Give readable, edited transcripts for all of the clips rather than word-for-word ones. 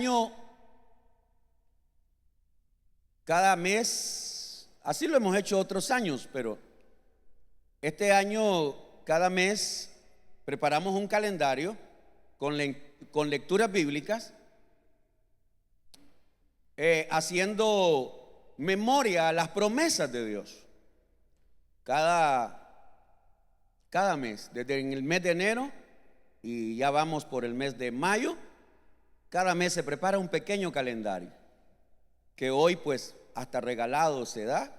año, cada mes, así lo hemos hecho otros años, pero este año, cada mes, preparamos un calendario con lecturas bíblicas, haciendo memoria a las promesas de Dios. Cada mes, desde en el mes de enero y ya vamos por el mes de mayo, cada mes se prepara un pequeño calendario que hoy pues hasta regalado se da.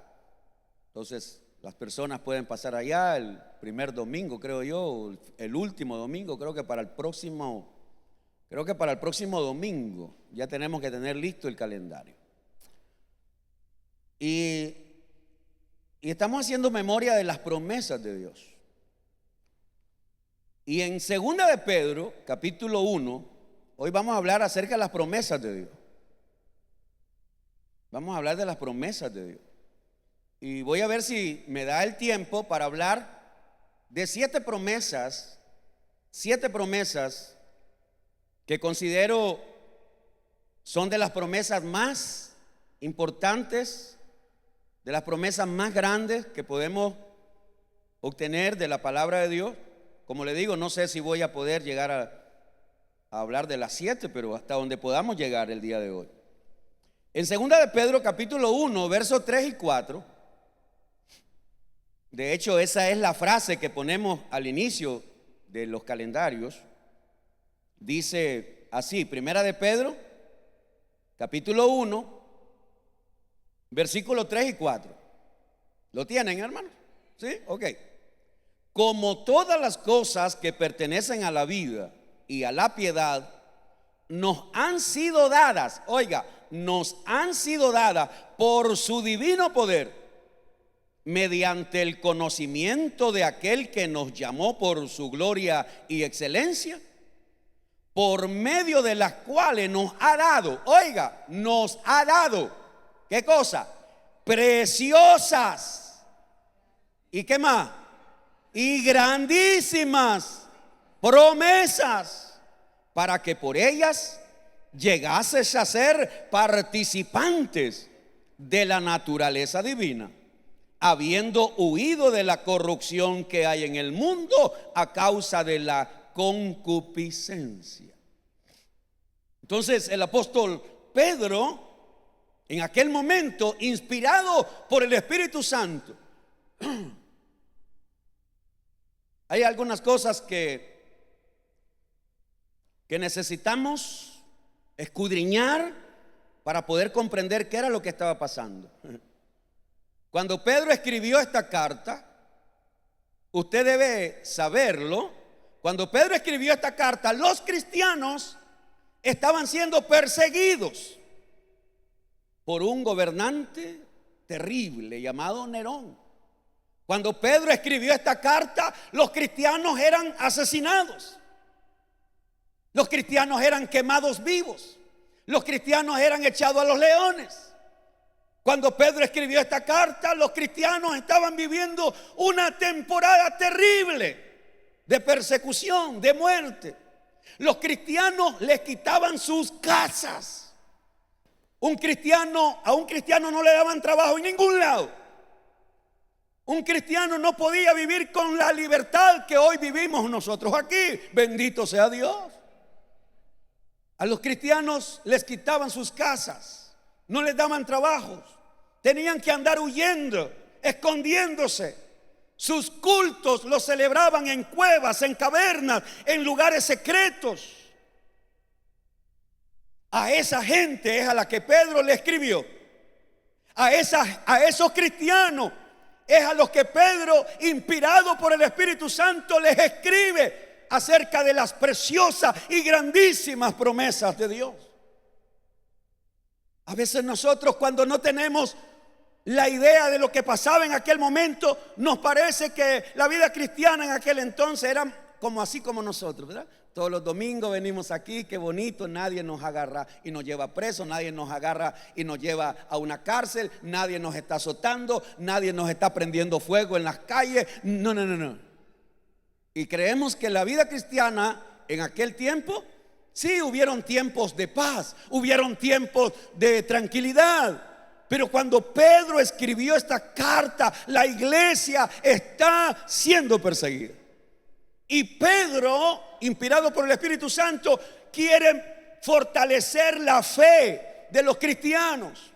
Entonces las personas pueden pasar allá el primer domingo, creo yo, el último domingo, creo que para el próximo domingo ya tenemos que tener listo el calendario. Y estamos haciendo memoria de las promesas de Dios. Y en 2 de Pedro, capítulo 1, hoy vamos a hablar acerca de las promesas de Dios. Vamos a hablar de las promesas de Dios. Y voy a ver si me da el tiempo para hablar de 7 promesas que considero son de las promesas más importantes, de las promesas más grandes que podemos obtener de la palabra de Dios. Como le digo, no sé si voy a poder llegar a hablar de las 7, pero hasta donde podamos llegar el día de hoy. En 2 de Pedro capítulo 1, versos 3 y 4, de hecho esa es la frase que ponemos al inicio de los calendarios. Dice así, 1 de Pedro capítulo 1, versículos 3 y 4. ¿Lo tienen, hermanos? ¿Sí? Ok. Como todas las cosas que pertenecen a la vida y a la piedad nos han sido dadas, oiga, nos han sido dadas por su divino poder, mediante el conocimiento de aquel que nos llamó por su gloria y excelencia, por medio de las cuales nos ha dado, oiga, nos ha dado, ¿qué cosa? Preciosas. ¿Y qué más? Y grandísimas promesas, para que por ellas llegases a ser participantes de la naturaleza divina, habiendo huido de la corrupción que hay en el mundo a causa de la concupiscencia. Entonces el apóstol Pedro, en aquel momento, inspirado por el Espíritu Santo, hay algunas cosas que necesitamos escudriñar para poder comprender qué era lo que estaba pasando. Cuando Pedro escribió esta carta, usted debe saberlo, cuando Pedro escribió esta carta, los cristianos estaban siendo perseguidos por un gobernante terrible llamado Nerón. Cuando Pedro escribió esta carta, los cristianos eran asesinados. Los cristianos eran quemados vivos. Los cristianos eran echados a los leones. Cuando Pedro escribió esta carta, los cristianos estaban viviendo una temporada terrible de persecución, de muerte. Los cristianos les quitaban sus casas. A un cristiano no le daban trabajo en ningún lado. Un cristiano no podía vivir con la libertad que hoy vivimos nosotros aquí. Bendito sea Dios. A los cristianos les quitaban sus casas, no les daban trabajos, tenían que andar huyendo, escondiéndose. Sus cultos los celebraban en cuevas, en cavernas, en lugares secretos. A esa gente es a la que Pedro le escribió. A esos cristianos es a los que Pedro, inspirado por el Espíritu Santo, les escribe acerca de las preciosas y grandísimas promesas de Dios. A veces nosotros, cuando no tenemos la idea de lo que pasaba en aquel momento, nos parece que la vida cristiana en aquel entonces era como así como nosotros, ¿verdad? Todos los domingos venimos aquí, qué bonito, nadie nos agarra y nos lleva preso, nadie nos agarra y nos lleva a una cárcel, nadie nos está azotando, nadie nos está prendiendo fuego en las calles. No. Y creemos que la vida cristiana en aquel tiempo Sí, hubieron tiempos de paz, hubieron tiempos de tranquilidad. Pero cuando Pedro escribió esta carta, la iglesia está siendo perseguida. Y Pedro, inspirado por el Espíritu Santo, quiere fortalecer la fe de los cristianos.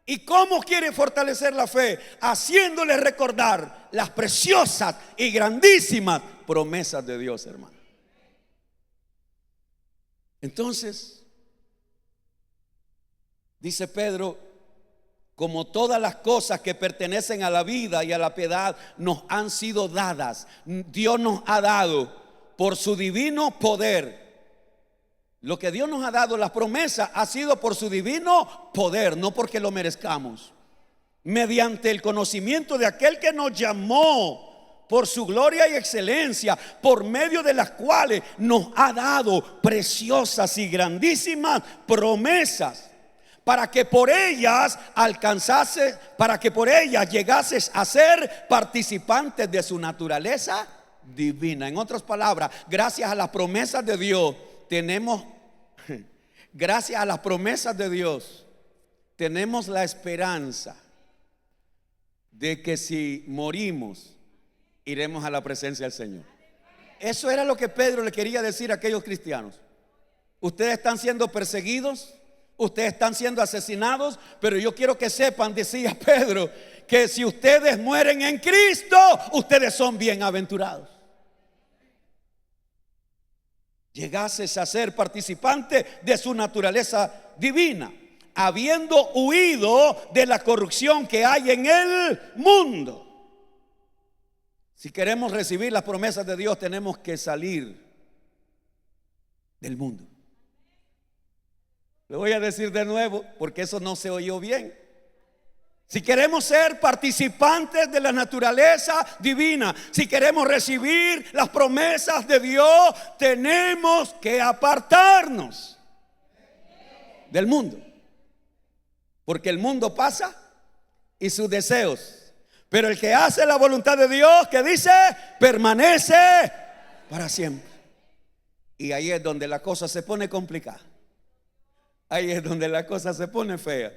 ¿Y cómo quiere fortalecer la fe? Haciéndoles recordar las preciosas y grandísimas promesas de Dios, hermano. Entonces, dice Pedro, como todas las cosas que pertenecen a la vida y a la piedad nos han sido dadas, Dios nos ha dado por su divino poder. Lo que Dios nos ha dado, las promesas, ha sido por su divino poder, no porque lo merezcamos. Mediante el conocimiento de aquel que nos llamó por su gloria y excelencia, por medio de las cuales nos ha dado preciosas y grandísimas promesas, para que por ellas llegases a ser participantes de su naturaleza divina. En otras palabras, gracias a las promesas de Dios gracias a las promesas de Dios tenemos la esperanza de que si morimos, iremos a la presencia del Señor. Eso era lo que Pedro le quería decir a aquellos cristianos. Ustedes están siendo perseguidos, ustedes están siendo asesinados, pero yo quiero que sepan, decía Pedro, que si ustedes mueren en Cristo, ustedes son bienaventurados. Llegases a ser participante de su naturaleza divina, habiendo huido de la corrupción que hay en el mundo. Si queremos recibir las promesas de Dios, tenemos que salir del mundo. Lo voy a decir de nuevo porque eso no se oyó bien. Si queremos ser participantes de la naturaleza divina, si queremos recibir las promesas de Dios, tenemos que apartarnos del mundo. Porque el mundo pasa y sus deseos. Pero el que hace la voluntad de Dios, que dice, permanece para siempre. Y ahí es donde la cosa se pone complicada. Ahí es donde la cosa se pone fea.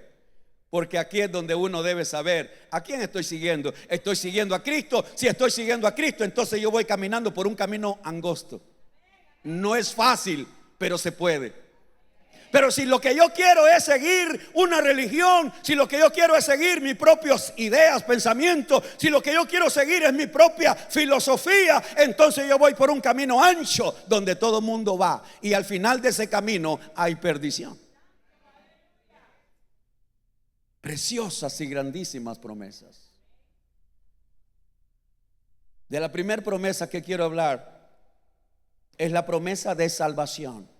Porque aquí es donde uno debe saber a quién estoy siguiendo. ¿Estoy siguiendo a Cristo? Si estoy siguiendo a Cristo, entonces yo voy caminando por un camino angosto. No es fácil, pero se puede. Pero si lo que yo quiero es seguir una religión, si lo que yo quiero es seguir mis propias ideas, pensamientos, si lo que yo quiero seguir es mi propia filosofía, entonces yo voy por un camino ancho donde todo el mundo va. Y al final de ese camino hay perdición. Preciosas y grandísimas promesas. De la primera promesa que quiero hablar es la promesa de salvación.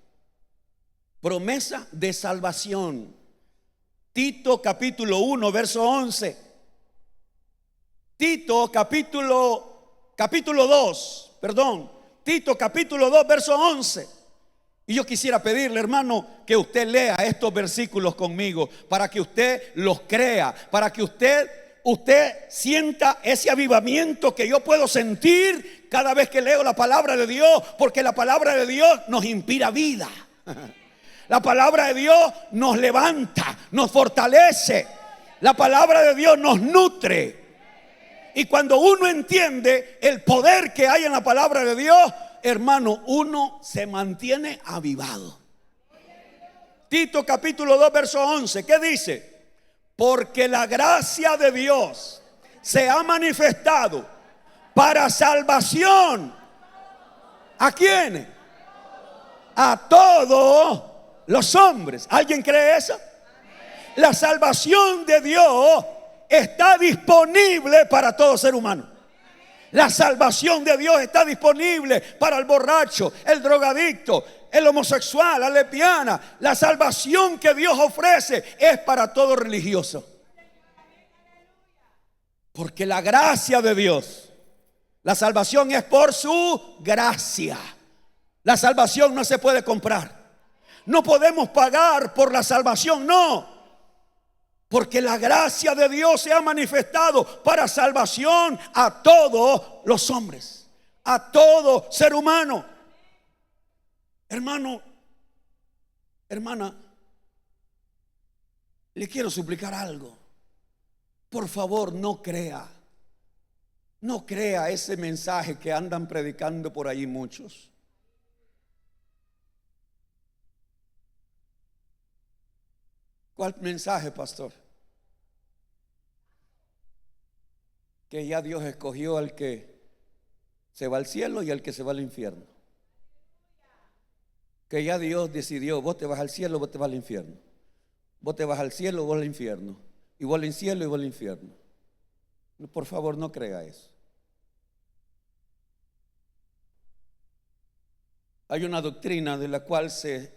Promesa de salvación. Tito capítulo 1 verso 11. Tito capítulo 2, perdón. Tito capítulo 2 verso 11. Y yo quisiera pedirle, hermano, que usted lea estos versículos conmigo, para que usted los crea, para que usted sienta ese avivamiento que yo puedo sentir cada vez que leo la palabra de Dios, porque la palabra de Dios nos inspira vida. La palabra de Dios nos levanta, nos fortalece. La palabra de Dios nos nutre. Y cuando uno entiende el poder que hay en la palabra de Dios, hermano, uno se mantiene avivado. Tito capítulo 2 verso 11, ¿qué dice? Porque la gracia de Dios se ha manifestado para salvación. ¿A quiénes? A todos los hombres. ¿Alguien cree eso? La salvación de Dios está disponible para todo ser humano. La salvación de Dios está disponible para el borracho, el drogadicto, el homosexual, la lesbiana. La salvación que Dios ofrece es para todo religioso. Porque la gracia de Dios, la salvación es por su gracia. La salvación no se puede comprar. No podemos pagar por la salvación, no. Porque la gracia de Dios se ha manifestado para salvación a todos los hombres, a todo ser humano. Hermano, Hermana, le quiero suplicar algo. Por favor, no crea ese mensaje que andan predicando por ahí muchos. ¿Cuál mensaje, pastor? Que ya Dios escogió al que se va al cielo y al que se va al infierno. Que ya Dios decidió, vos te vas al cielo, vos te vas al infierno. Vos te vas al cielo, vos al infierno. Y vos al cielo y vos al infierno. Por favor, no crea eso. Hay una doctrina de la cual se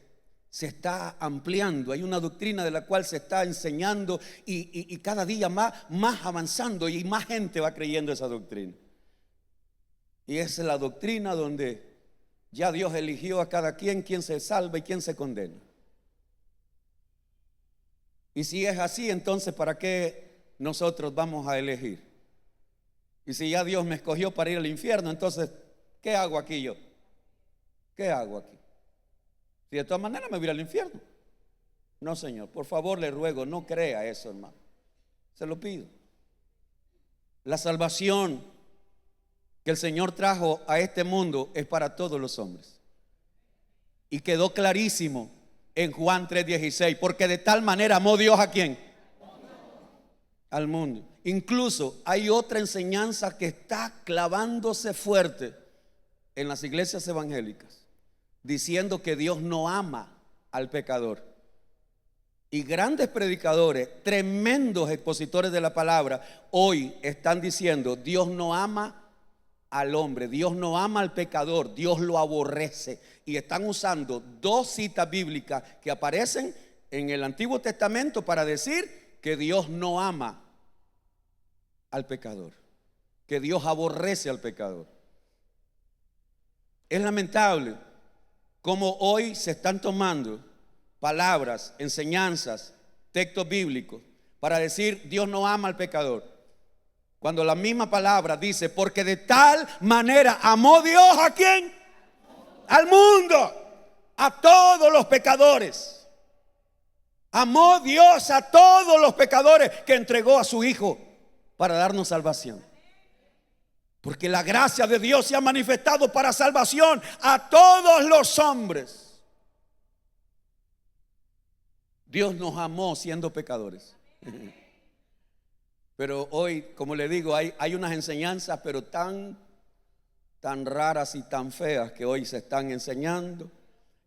está ampliando, hay una doctrina de la cual se está enseñando y cada día más avanzando, y más gente va creyendo esa doctrina. Y esa es la doctrina donde ya Dios eligió a cada quien se salva y quien se condena. Y si es así, entonces ¿para qué nosotros vamos a elegir? Y si ya Dios me escogió para ir al infierno, entonces ¿qué hago aquí yo? ¿Qué hago aquí? Si de todas maneras me voy al infierno. No, Señor, por favor le ruego, no crea eso, hermano. Se lo pido. La salvación que el Señor trajo a este mundo es para todos los hombres. Y quedó clarísimo en Juan 3:16, porque de tal manera amó Dios ¿a quién? Al mundo. Incluso hay otra enseñanza que está clavándose fuerte en las iglesias evangélicas, diciendo que Dios no ama al pecador. Y grandes predicadores, tremendos expositores de la palabra, hoy están diciendo: Dios no ama al hombre, Dios no ama al pecador, Dios lo aborrece. Y están usando dos citas bíblicas que aparecen en el Antiguo Testamento para decir que Dios no ama al pecador, que Dios aborrece al pecador. Es lamentable cómo hoy se están tomando palabras, enseñanzas, textos bíblicos para decir Dios no ama al pecador, cuando la misma palabra dice: porque de tal manera amó Dios ¿a quién? Al mundo, a todos los pecadores. Amó Dios a todos los pecadores, que entregó a su Hijo para darnos salvación. Porque la gracia de Dios se ha manifestado para salvación a todos los hombres. Dios nos amó siendo pecadores. Pero hoy, como le digo, hay unas enseñanzas pero tan raras y tan feas que hoy se están enseñando.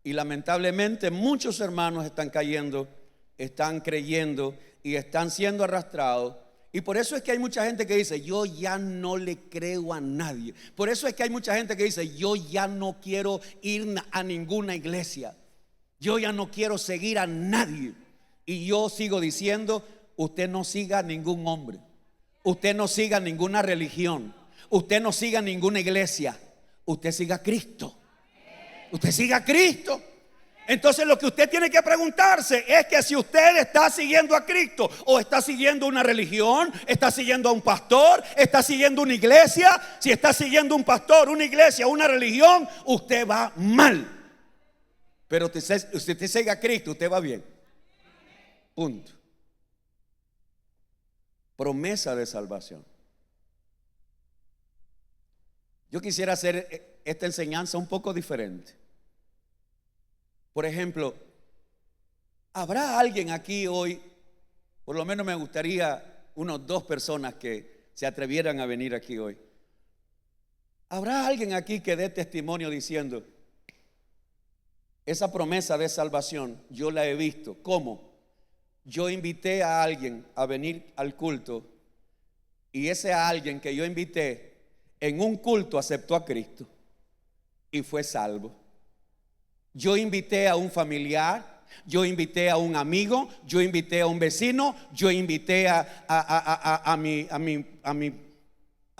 Y lamentablemente muchos hermanos están cayendo, están creyendo y están siendo arrastrados. Y por eso es que hay mucha gente que dice: yo ya no le creo a nadie. Por eso es que hay mucha gente que dice: yo ya no quiero ir a ninguna iglesia, yo ya no quiero seguir a nadie. Y yo sigo diciendo: usted no siga a ningún hombre, usted no siga ninguna religión, usted no siga ninguna iglesia, usted siga a Cristo. Usted siga a Cristo. Entonces lo que usted tiene que preguntarse es que si usted está siguiendo a Cristo o está siguiendo una religión, está siguiendo a un pastor, está siguiendo una iglesia. Si está siguiendo un pastor, una iglesia, una religión, usted va mal. Pero si usted sigue a Cristo, usted va bien. Punto. Promesa de salvación. Yo quisiera hacer esta enseñanza un poco diferente. Por ejemplo, ¿habrá alguien aquí hoy? Por lo menos me gustaría unas 2 personas que se atrevieran a venir aquí hoy. ¿Habrá alguien aquí que dé testimonio diciendo: esa promesa de salvación yo la he visto? ¿Cómo? Yo invité a alguien a venir al culto y ese alguien que yo invité en un culto aceptó a Cristo y fue salvo. Yo invité a un familiar, yo invité a un amigo, yo invité a un vecino, yo invité a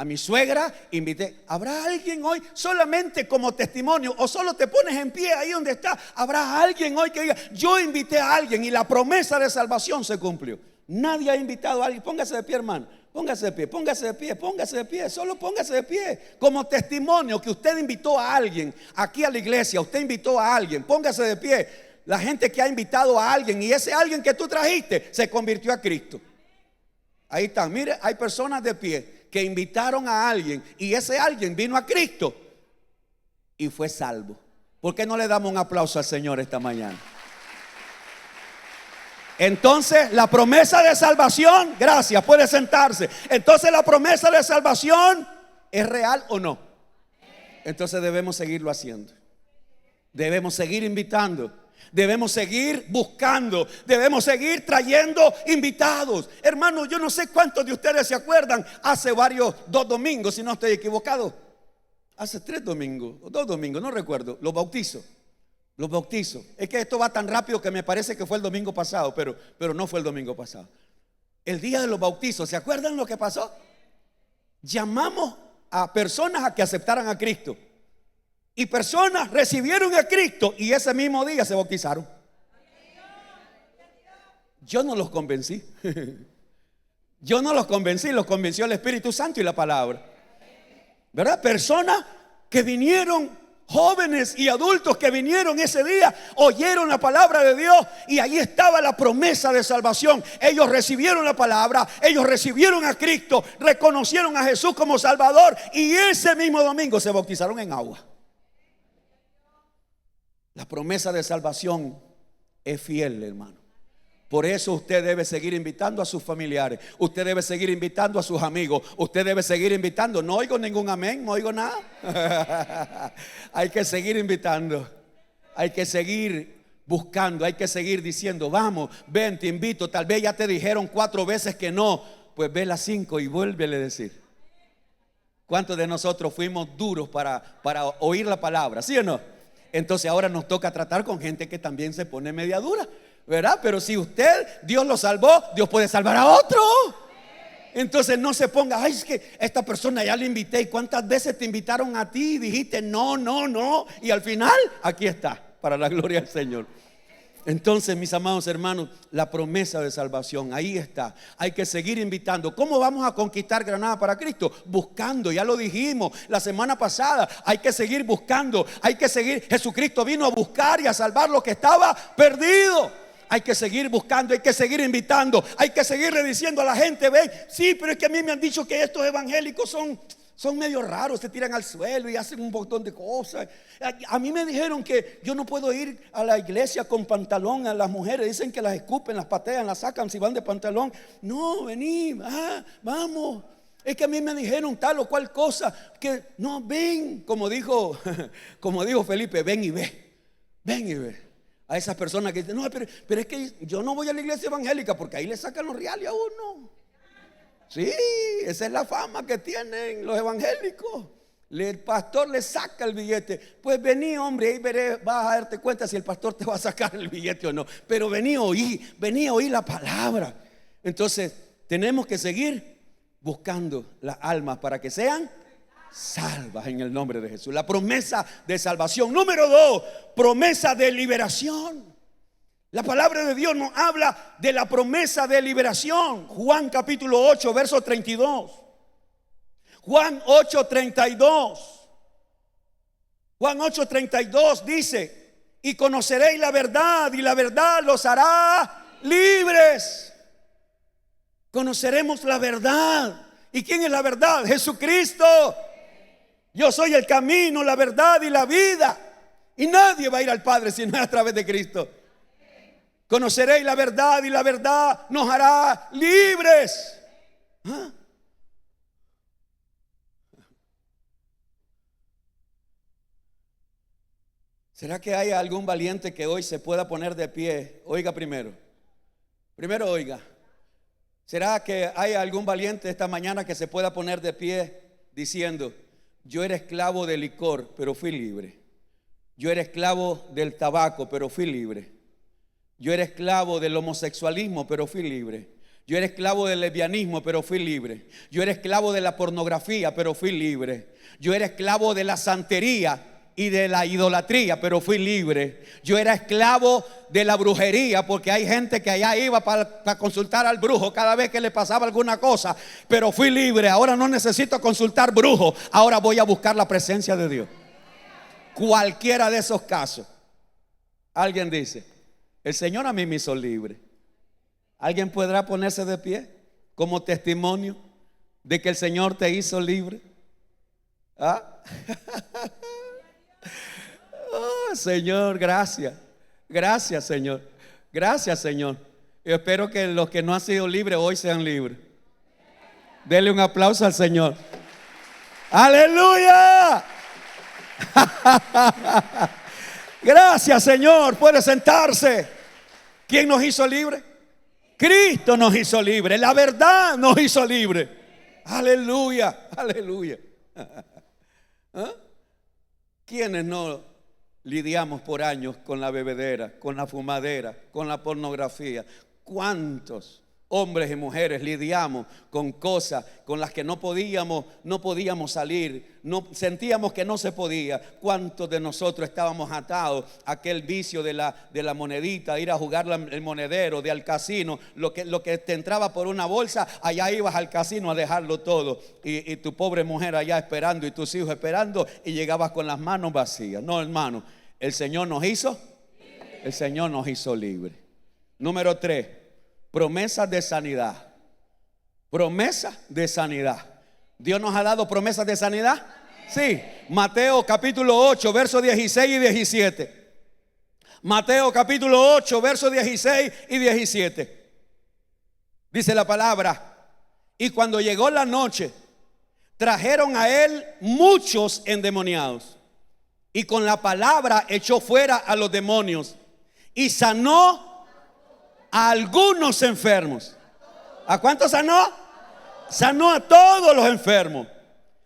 mi suegra, invité. ¿Habrá alguien hoy solamente como testimonio o solo te pones en pie ahí donde está? ¿Habrá alguien hoy que diga: yo invité a alguien y la promesa de salvación se cumplió? Nadie ha invitado a alguien. Póngase de pie, hermano. Póngase de pie, póngase de pie, póngase de pie, solo póngase de pie. Como testimonio que usted invitó a alguien aquí a la iglesia, usted invitó a alguien, póngase de pie. la gente que ha invitado a alguien y ese alguien que tú trajiste se convirtió a Cristo. Ahí está, mire, hay personas de pie que invitaron a alguien y ese alguien vino a Cristo y fue salvo. ¿Por qué no le damos un aplauso al Señor esta mañana? Entonces la promesa de salvación, gracias, puede sentarse. Entonces la promesa de salvación, ¿es real o no? Entonces debemos seguirlo haciendo. Debemos seguir invitando. Debemos seguir buscando. Debemos seguir trayendo invitados. Hermano, yo no sé cuántos de ustedes se acuerdan. Hace 2 domingos, si no estoy equivocado. Hace 3 domingos, o 2 domingos, no recuerdo. Los bautizos. Es que esto va tan rápido que me parece que fue el domingo pasado, pero no fue el domingo pasado. El día de los bautizos, ¿se acuerdan lo que pasó? Llamamos a personas a que aceptaran a Cristo. Y personas recibieron a Cristo y ese mismo día se bautizaron. Yo no los convencí. Los convenció el Espíritu Santo y la palabra. ¿Verdad? Personas que vinieron, jóvenes y adultos que vinieron ese día, oyeron la palabra de Dios y ahí estaba la promesa de salvación. Ellos recibieron la palabra, ellos recibieron a Cristo, reconocieron a Jesús como Salvador y ese mismo domingo se bautizaron en agua. La promesa de salvación es fiel, hermano. Por eso usted debe seguir invitando a sus familiares. Usted debe seguir invitando a sus amigos. Usted debe seguir invitando. No oigo ningún amén, no oigo nada. Hay que seguir invitando. Hay que seguir buscando. Hay que seguir diciendo, vamos, ven, te invito. Tal vez ya te dijeron 4 veces que no. Pues ve las 5 y vuélvele a decir. ¿Cuántos de nosotros fuimos duros para oír la palabra? ¿Sí o no? Entonces ahora nos toca tratar con gente que también se pone media dura, ¿verdad? Pero si Dios lo salvó, Dios puede salvar a otro. Entonces no se ponga, ay, es que esta persona ya la invité. ¿Y cuántas veces te invitaron a ti y dijiste no? Y al final, aquí está, para la gloria del Señor. Entonces, mis amados hermanos, la promesa de salvación, ahí está. Hay que seguir invitando. ¿Cómo vamos a conquistar Granada para Cristo? Buscando, ya lo dijimos la semana pasada. Hay que seguir buscando. Hay que seguir. Jesucristo vino a buscar y a salvar lo que estaba perdido. Hay que seguir buscando, hay que seguir invitando. Hay que seguirle diciendo a la gente, ven, sí, pero es que a mí me han dicho que estos evangélicos son medio raros, se tiran al suelo y hacen un montón de cosas. A mí me dijeron que yo no puedo ir a la iglesia con pantalón. A las mujeres dicen que las escupen, las patean, las sacan si van de pantalón. No, vení, vamos. Es que a mí me dijeron tal o cual cosa. Que no, ven, como dijo Felipe, ven y ve. A esas personas que dicen, no, pero es que yo no voy a la iglesia evangélica porque ahí le sacan los reales a uno. Sí, esa es la fama que tienen los evangélicos. El pastor le saca el billete. Pues vení, hombre, ahí vas a darte cuenta si el pastor te va a sacar el billete o no. Pero vení a oír la palabra. Entonces tenemos que seguir buscando las almas para que sean salvas en el nombre de Jesús. La promesa de salvación. Número 2, promesa de liberación. La palabra de Dios nos habla de la promesa de liberación. Juan capítulo 8, verso 32. Juan 8:32. Juan 8:32 dice: y conoceréis la verdad, y la verdad los hará libres. Conoceremos la verdad. ¿Y quién es la verdad? Jesucristo. Yo soy el camino, la verdad y la vida. Y nadie va a ir al Padre si no es a través de Cristo. Conoceréis la verdad y la verdad nos hará libres. ¿Ah? ¿Será que hay algún valiente que hoy se pueda poner de pie? Oiga primero oiga. ¿Será que hay algún valiente esta mañana que se pueda poner de pie diciendo: yo era esclavo del licor, pero fui libre? Yo era esclavo del tabaco, pero fui libre. Yo era esclavo del homosexualismo, pero fui libre. Yo era esclavo del lesbianismo, pero fui libre. Yo era esclavo de la pornografía, pero fui libre. Yo era esclavo de la santería y de la idolatría, pero fui libre. Yo era esclavo de la brujería, porque hay gente que allá iba para consultar al brujo cada vez que le pasaba alguna cosa, pero fui libre. Ahora no necesito consultar brujo, ahora voy a buscar la presencia de Dios. Cualquiera de esos casos. Alguien dice: El Señor a mí me hizo libre. ¿Alguien podrá ponerse de pie como testimonio de que el Señor te hizo libre? ¿Ah? Oh, Señor, gracias. Gracias, Señor. Gracias, Señor. Yo espero que los que no han sido libres hoy sean libres. Dele un aplauso al Señor. ¡Aleluya! Gracias, Señor. Puede sentarse. ¿Quién nos hizo libre? Cristo nos hizo libre. La verdad nos hizo libre. Aleluya, aleluya. ¿Ah? ¿Quiénes no lidiamos por años con la bebedera, con la fumadera, con la pornografía? ¿Cuántos hombres y mujeres lidiamos con cosas con las que no podíamos salir, sentíamos que no se podía? ¿Cuántos de nosotros estábamos atados a aquel vicio de la monedita, ir a jugar el monedero, de al casino? Lo que te entraba por una bolsa, allá ibas al casino a dejarlo todo, y tu pobre mujer allá esperando y tus hijos esperando, y llegabas con las manos vacías. No, hermano, el Señor nos hizo libre. Número 3. Promesas de sanidad. Promesas de sanidad. ¿Dios nos ha dado promesas de sanidad? Sí. Mateo capítulo 8, versos 16 y 17. Mateo capítulo 8, versos 16 y 17. Dice la palabra: y cuando llegó la noche, trajeron a él muchos endemoniados, y con la palabra echó fuera a los demonios, y sanó a algunos enfermos. ¿A cuántos sanó? Sanó a todos los enfermos,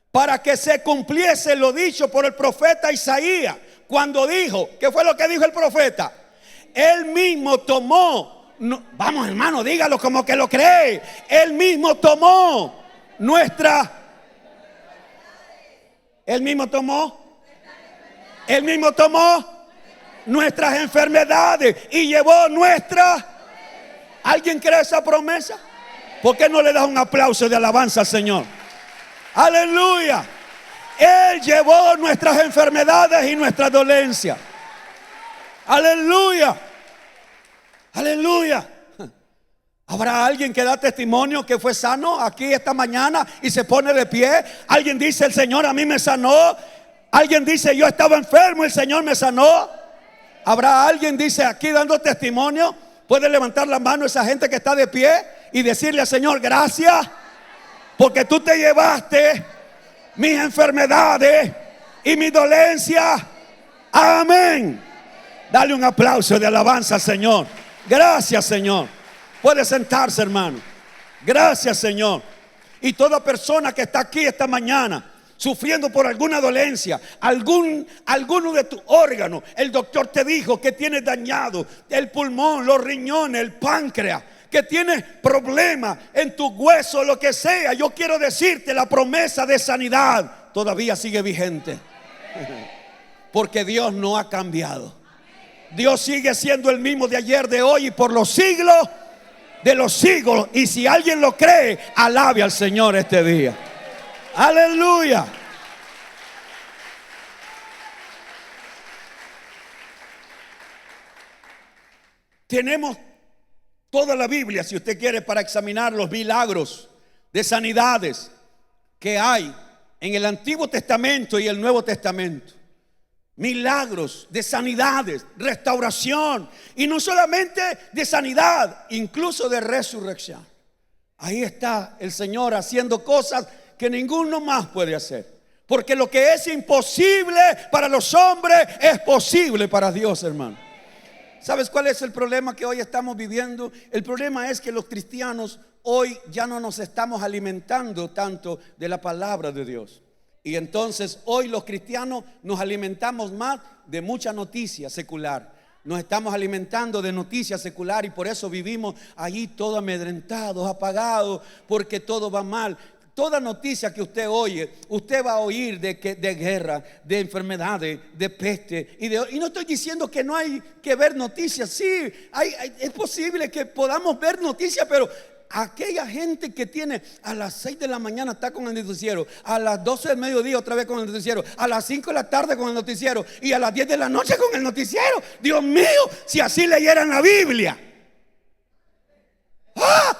para que se cumpliese lo dicho por el profeta Isaías, cuando dijo, ¿qué fue lo que dijo el profeta? Él mismo tomó, vamos hermano, dígalo como que lo cree. Él mismo tomó nuestras enfermedades y llevó nuestras. ¿Alguien cree esa promesa? ¿Por qué no le das un aplauso de alabanza al Señor? Aleluya. Él llevó nuestras enfermedades y nuestras dolencias. Aleluya. Aleluya. ¿Habrá alguien que da testimonio que fue sano aquí esta mañana y se pone de pie? Alguien dice: el Señor a mí me sanó. Alguien dice: yo estaba enfermo, el Señor me sanó. ¿Habrá alguien, dice, aquí dando testimonio? Puede levantar la mano esa gente que está de pie y decirle al Señor: gracias, porque tú te llevaste mis enfermedades y mi dolencia. Amén. Dale un aplauso de alabanza al Señor. Gracias, Señor. Puede sentarse, hermano. Gracias, Señor. Y toda persona que está aquí esta mañana sufriendo por alguna dolencia, alguno de tus órganos, el doctor te dijo que tienes dañado el pulmón, los riñones, el páncreas, que tienes problemas en tus huesos, lo que sea, yo quiero decirte, la promesa de sanidad todavía sigue vigente, porque Dios no ha cambiado. Dios sigue siendo el mismo de ayer, de hoy y por los siglos de los siglos. Y si alguien lo cree, alabe al Señor este día. Aleluya. Tenemos toda la Biblia, si usted quiere, para examinar los milagros de sanidades que hay en el Antiguo Testamento y el Nuevo Testamento. Milagros de sanidades, restauración, y no solamente de sanidad, incluso de resurrección. Ahí está el Señor haciendo cosas que ninguno más puede hacer, porque lo que es imposible para los hombres es posible para Dios, hermano. ¿Sabes cuál es el problema que hoy estamos viviendo? El problema es que los cristianos hoy ya no nos estamos alimentando tanto de la palabra de Dios. Y entonces hoy los cristianos nos alimentamos más de mucha noticia secular. Nos estamos alimentando de noticias secular y por eso vivimos allí todos amedrentados, apagados, porque todo va mal. Toda noticia que usted oye, usted va a oír de guerra, de enfermedades, de peste. Y no estoy diciendo que no hay que ver noticias. Sí, es posible que podamos ver noticias, pero aquella gente que tiene a las 6 de la mañana está con el noticiero, a las 12 del mediodía otra vez con el noticiero, a las 5 de la tarde con el noticiero y a las 10 de la noche con el noticiero. Dios mío, si así leyeran la Biblia. ¡Ah!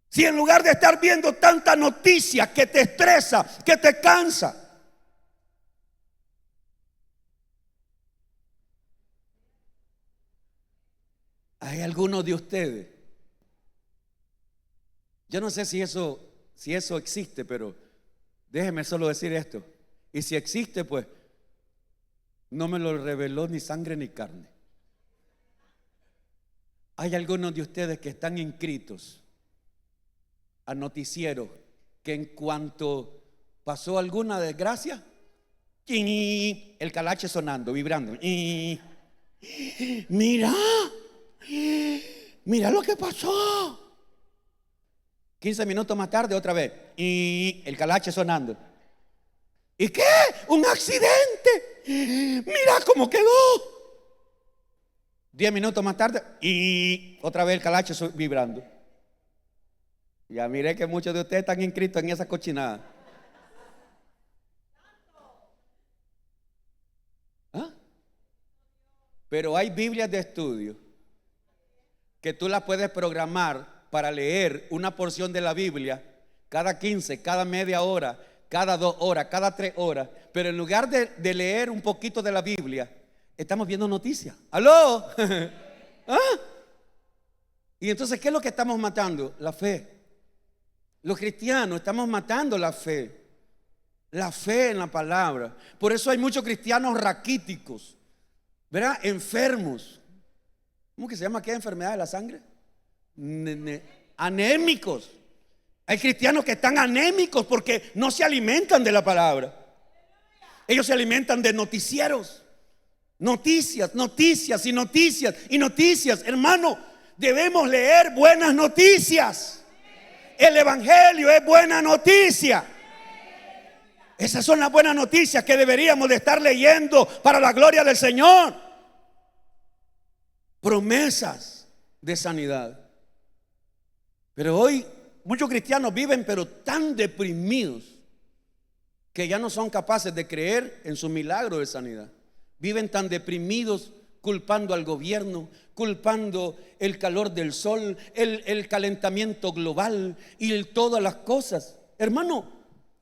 Si en lugar de estar viendo tanta noticia que te estresa, que te cansa. Hay algunos de ustedes, yo no sé si eso existe, pero déjeme solo decir esto. Y si existe, pues no me lo reveló ni sangre ni carne. Hay algunos de ustedes que están inscritos a noticieros que en cuanto pasó alguna desgracia, el calache sonando, vibrando. Mira lo que pasó. 15 minutos más tarde otra vez y el calache sonando. ¿Y qué? Un accidente. Mira cómo quedó. 10 minutos más tarde y otra vez el calache vibrando. Ya miré que muchos de ustedes están inscritos en esa cochinada. ¿Ah? Pero hay Biblias de estudio que tú las puedes programar para leer una porción de la Biblia cada 15, cada media hora, cada 2 horas, cada 3 horas. Pero en lugar de leer un poquito de la Biblia, estamos viendo noticias. ¿Aló? ¿Ah? Y entonces, ¿qué es lo que estamos matando? La fe. Los cristianos estamos matando la fe en la palabra. Por eso hay muchos cristianos raquíticos, ¿verdad? Enfermos. ¿Cómo que se llama aquella enfermedad de la sangre? Anémicos. Hay cristianos que están anémicos porque no se alimentan de la palabra. Ellos se alimentan de noticieros. Noticias, noticias y noticias y noticias. Hermano, debemos leer buenas noticias. El evangelio es buena noticia. Esas son las buenas noticias que deberíamos de estar leyendo para la gloria del Señor. Promesas de sanidad. Pero hoy muchos cristianos viven pero tan deprimidos que ya no son capaces de creer en su milagro de sanidad. Viven tan deprimidos culpando al gobierno, culpando el calor del sol, el calentamiento global y todas las cosas. Hermano,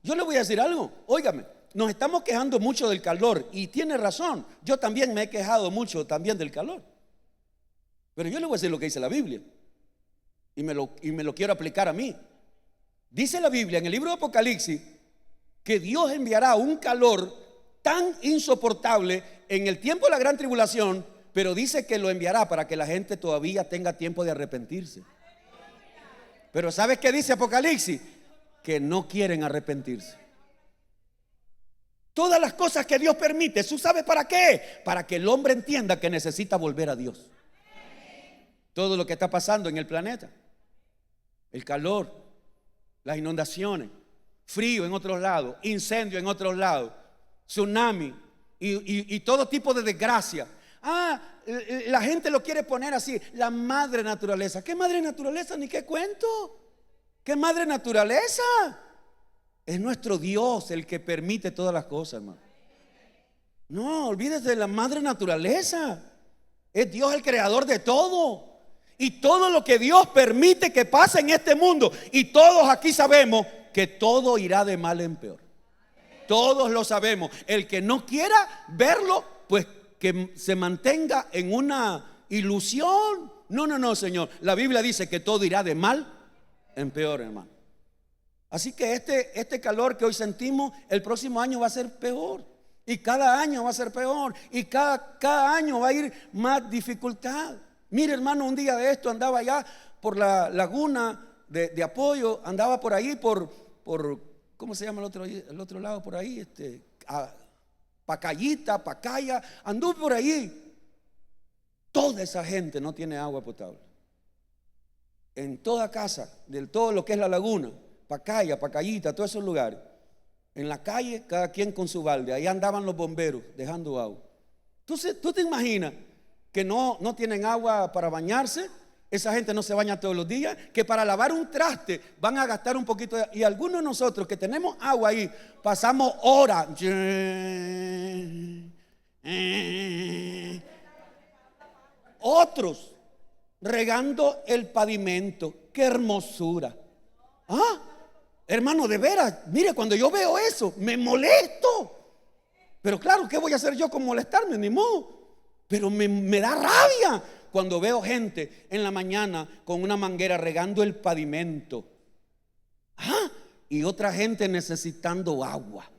yo le voy a decir algo, óigame, nos estamos quejando mucho del calor y tiene razón, yo también me he quejado mucho también del calor. Pero yo le voy a decir lo que dice la Biblia y me lo quiero aplicar a mí. Dice la Biblia en el libro de Apocalipsis que Dios enviará un calor tan insoportable en el tiempo de la gran tribulación, pero dice que lo enviará para que la gente todavía tenga tiempo de arrepentirse. Pero ¿sabes qué dice Apocalipsis? Que no quieren arrepentirse. Todas las cosas que Dios permite, ¿tú sabes para qué? Para que el hombre entienda que necesita volver a Dios. Todo lo que está pasando en el planeta, el calor, las inundaciones, frío en otros lados, incendio en otros lados, tsunami y todo tipo de desgracia. La gente lo quiere poner así, la madre naturaleza. ¿Qué madre naturaleza? Ni qué cuento. ¿Qué madre naturaleza? Es nuestro Dios el que permite todas las cosas, hermano. No, olvídese de la madre naturaleza. Es Dios el creador de todo. Y todo lo que Dios permite que pase en este mundo, y todos aquí sabemos que todo irá de mal en peor. Todos lo sabemos. El que no quiera verlo, pues que se mantenga en una ilusión. No, Señor. La Biblia dice que todo irá de mal en peor, hermano. Así que este calor que hoy sentimos, el próximo año va a ser peor. Y cada año va a ser peor. Y cada año va a ir más dificultad. Mire, hermano, un día de esto andaba allá por la laguna de Apoyo. Andaba por ahí por ¿cómo se llama el otro lado por ahí? Pacayita, Pacaya. Anduve por ahí. Toda esa gente no tiene agua potable. En toda casa, de todo lo que es la laguna, Pacaya, Pacayita, todos esos lugares. En la calle, cada quien con su balde. Ahí andaban los bomberos dejando agua. Entonces, ¿tú te imaginas que no tienen agua para bañarse Esa gente no se baña todos los días, que para lavar un traste van a gastar un poquito y algunos de nosotros que tenemos agua ahí, pasamos horas. Otros regando el pavimento. ¡Qué hermosura! Hermano, de veras, mire, cuando yo veo eso, me molesto. Pero claro, ¿qué voy a hacer yo con molestarme? Ni modo. Pero me da rabia cuando veo gente en la mañana con una manguera regando el pavimento. Y otra gente necesitando agua.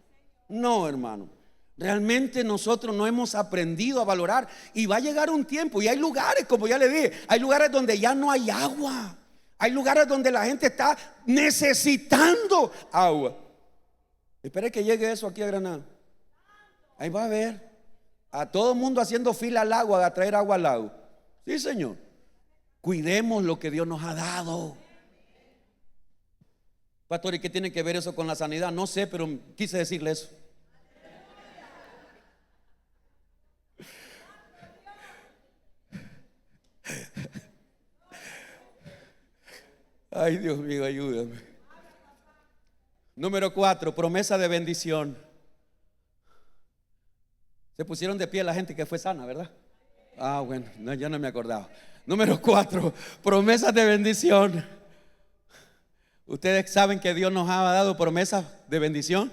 No, hermano. Realmente nosotros no hemos aprendido a valorar. Y va a llegar un tiempo, y hay lugares, como ya le dije, hay lugares donde ya no hay agua. Hay lugares donde la gente está necesitando agua. Espere que llegue eso aquí a Granada. Ahí va a ver a todo el mundo haciendo fila al agua, a traer agua al lago. Sí, Señor. Cuidemos lo que Dios nos ha dado. Pastor, ¿y qué tiene que ver eso con la sanidad? No sé, pero quise decirle eso. Ay, Dios mío, ayúdame. Número 4, promesa de bendición. Se pusieron de pie la gente que fue sana, ¿verdad? Bueno, no, ya no me acordaba. Número 4, promesas de bendición. Ustedes saben que Dios nos ha dado promesas de bendición.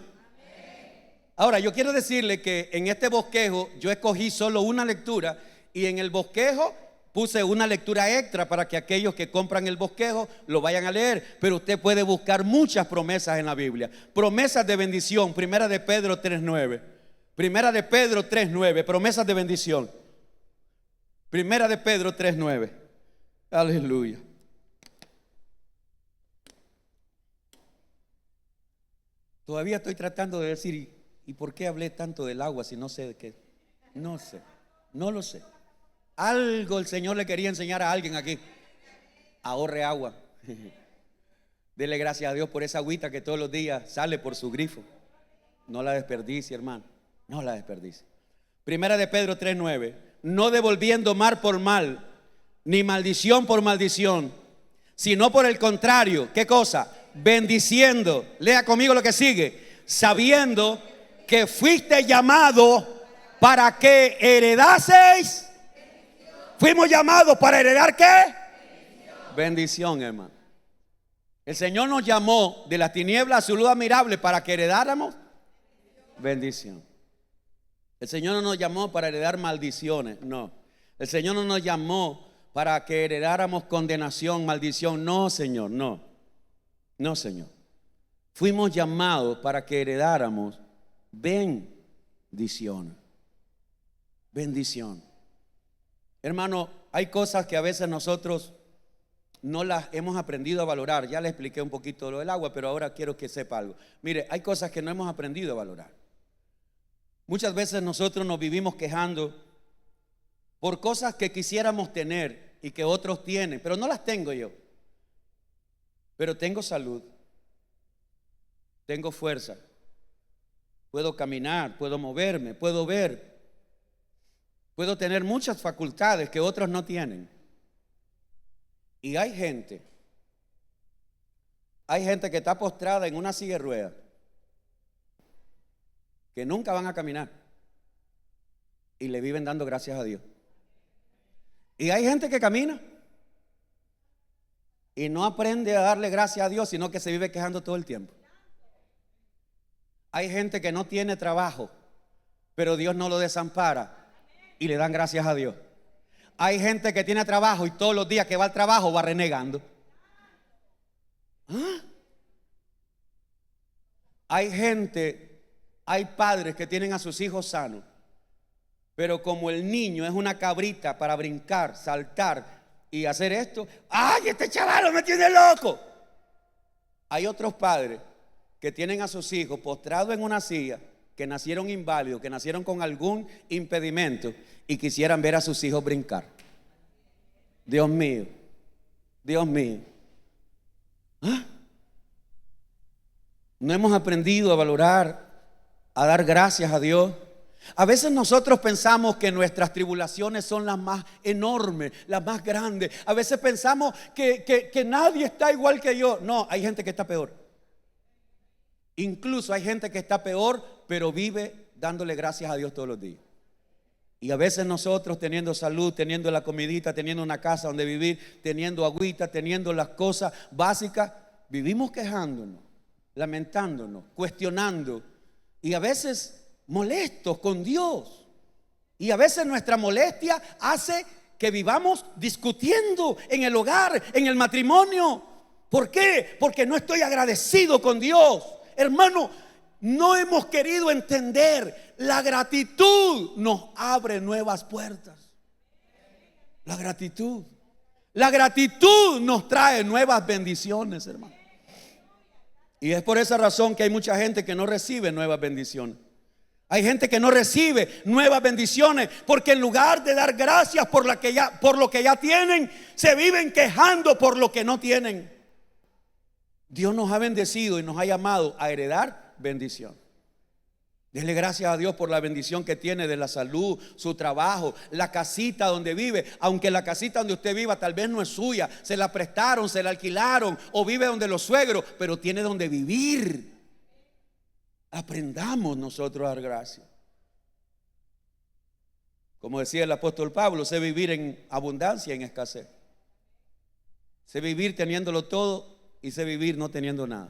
Ahora, yo quiero decirle que en este bosquejo yo escogí solo una lectura, y en el bosquejo puse una lectura extra para que aquellos que compran el bosquejo lo vayan a leer. Pero usted puede buscar muchas promesas en la Biblia. Promesas de bendición. Primera de Pedro 3:9. Primera de Pedro 3:9. Promesas de bendición. Primera de Pedro 3:9. Aleluya. Todavía estoy tratando de decir, ¿y por qué hablé tanto del agua si no sé de qué? No sé, no lo sé. Algo el Señor le quería enseñar a alguien aquí. Ahorre agua. Dele gracias a Dios por esa agüita que todos los días sale por su grifo. No la desperdicie, hermano. No la desperdicie. Primera de Pedro 3:9. No devolviendo mal por mal, ni maldición por maldición, sino por el contrario. ¿Qué cosa? Bendiciendo. Lea conmigo lo que sigue. Sabiendo que fuiste llamado para que heredaseis. Fuimos llamados para heredar ¿qué? Bendición, hermano. El Señor nos llamó de las tinieblas a su luz admirable para que heredáramos bendición. El Señor no nos llamó para heredar maldiciones, no. El Señor no nos llamó para que heredáramos condenación, maldición, no, Señor, no. No, Señor. Fuimos llamados para que heredáramos bendición. Bendición. Hermano, hay cosas que a veces nosotros no las hemos aprendido a valorar. Ya le expliqué un poquito lo del agua, pero ahora quiero que sepa algo. Mire, hay cosas que no hemos aprendido a valorar. Muchas veces nosotros nos vivimos quejando por cosas que quisiéramos tener y que otros tienen, pero no las tengo yo. Pero tengo salud, tengo fuerza, puedo caminar, puedo moverme, puedo ver, puedo tener muchas facultades que otros no tienen. Y hay gente que está postrada en una silla de ruedas, que nunca van a caminar y le viven dando gracias a Dios. Y hay gente que camina y no aprende a darle gracias a Dios, sino que se vive quejando todo el tiempo. Hay gente que no tiene trabajo, pero Dios no lo desampara y le dan gracias a Dios. Hay gente que tiene trabajo y todos los días que va al trabajo va renegando. Hay padres que tienen a sus hijos sanos, pero como el niño es una cabrita para brincar, saltar y hacer esto, ¡ay, este chaval me tiene loco! Hay otros padres que tienen a sus hijos postrados en una silla, que nacieron inválidos, que nacieron con algún impedimento y quisieran ver a sus hijos brincar. Dios mío, Dios mío. No hemos aprendido a valorar, a dar gracias a Dios. A veces nosotros pensamos que nuestras tribulaciones son las más enormes, las más grandes. A veces pensamos que nadie está igual que yo. No, hay gente que está peor. Incluso hay gente que está peor, pero vive dándole gracias a Dios todos los días. Y a veces nosotros, teniendo salud, teniendo la comidita, teniendo una casa donde vivir, teniendo agüita, teniendo las cosas básicas, vivimos quejándonos, lamentándonos, cuestionando y a veces molestos con Dios. Y a veces nuestra molestia hace que vivamos discutiendo en el hogar, en el matrimonio. ¿Por qué? Porque no estoy agradecido con Dios. Hermano, no hemos querido entender. La gratitud nos abre nuevas puertas. La gratitud nos trae nuevas bendiciones, hermano. Y es por esa razón que hay mucha gente que no recibe nuevas bendiciones. Hay gente que no recibe nuevas bendiciones porque en lugar de dar gracias por lo que ya tienen, se viven quejando por lo que no tienen. Dios nos ha bendecido y nos ha llamado a heredar bendición. Dele gracias a Dios por la bendición que tiene de la salud, su trabajo, la casita donde vive. Aunque la casita donde usted viva tal vez no es suya, se la prestaron, se la alquilaron o vive donde los suegros, pero tiene donde vivir. Aprendamos nosotros a dar gracias. Como decía el apóstol Pablo, sé vivir en abundancia, en escasez. Sé vivir teniéndolo todo y sé vivir no teniendo nada.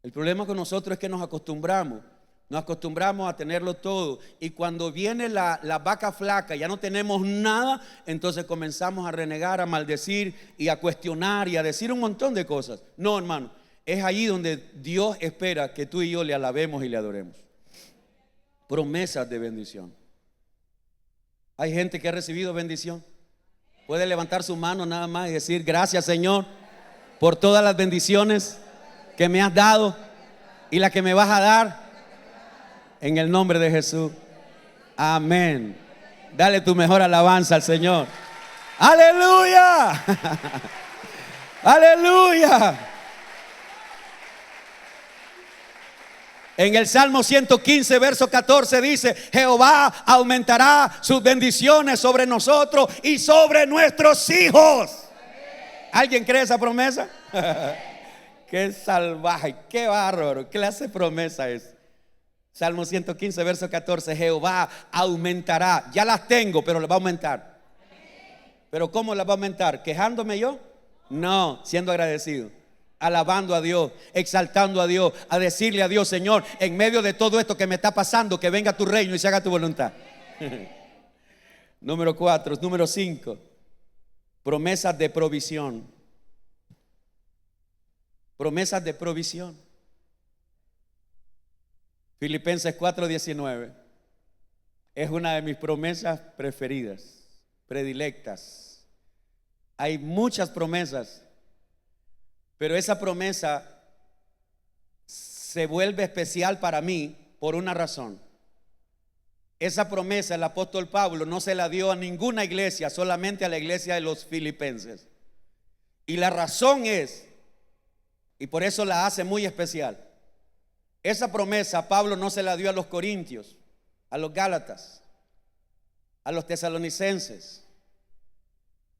El problema con nosotros es que nos acostumbramos a tenerlo todo. Y cuando viene la vaca flaca, ya no tenemos nada, entonces comenzamos a renegar, a maldecir y a cuestionar y a decir un montón de cosas. No, hermano, es allí donde Dios espera que tú y yo le alabemos y le adoremos. Promesas de bendición. Hay gente que ha recibido bendición. Puede levantar su mano nada más y decir: gracias, Señor, por todas las bendiciones que me has dado y la que me vas a dar, en el nombre de Jesús. Amén. Dale tu mejor alabanza al Señor. Aleluya. Aleluya. En el Salmo 115, verso 14 dice: Jehová aumentará sus bendiciones sobre nosotros y sobre nuestros hijos. ¿Alguien cree esa promesa? Qué salvaje, qué bárbaro, qué clase de promesa es. Salmo 115, verso 14: Jehová aumentará. Ya las tengo, pero las va a aumentar. ¿Pero cómo las va a aumentar? ¿Quejándome yo? No, siendo agradecido, alabando a Dios, exaltando a Dios, a decirle a Dios: Señor, en medio de todo esto que me está pasando, que venga tu reino y se haga tu voluntad. Número 5, promesas de provisión. Promesas de provisión. Filipenses 4:19 es una de mis promesas preferidas, predilectas. Hay muchas promesas, pero esa promesa se vuelve especial para mí por una razón. Esa promesa el apóstol Pablo no se la dio a ninguna iglesia, solamente a la iglesia de los filipenses. Y la razón es, y por eso la hace muy especial, esa promesa Pablo no se la dio a los corintios, a los gálatas, a los tesalonicenses.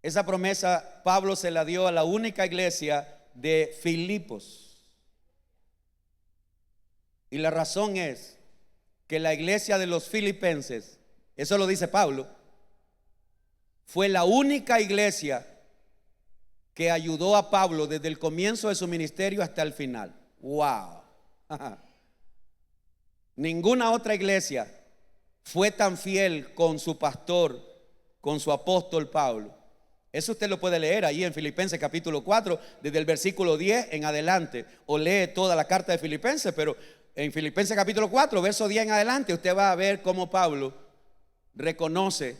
Esa promesa Pablo se la dio a la única iglesia de Filipos. Y la razón es que la iglesia de los filipenses, eso lo dice Pablo, fue la única iglesia que ayudó a Pablo desde el comienzo de su ministerio hasta el final. Wow. Ninguna otra iglesia fue tan fiel con su pastor, con su apóstol Pablo. Eso usted lo puede leer ahí en Filipenses capítulo 4, desde el versículo 10 en adelante, o lee toda la carta de Filipenses, pero en Filipenses capítulo 4, verso 10 en adelante, usted va a ver cómo Pablo reconoce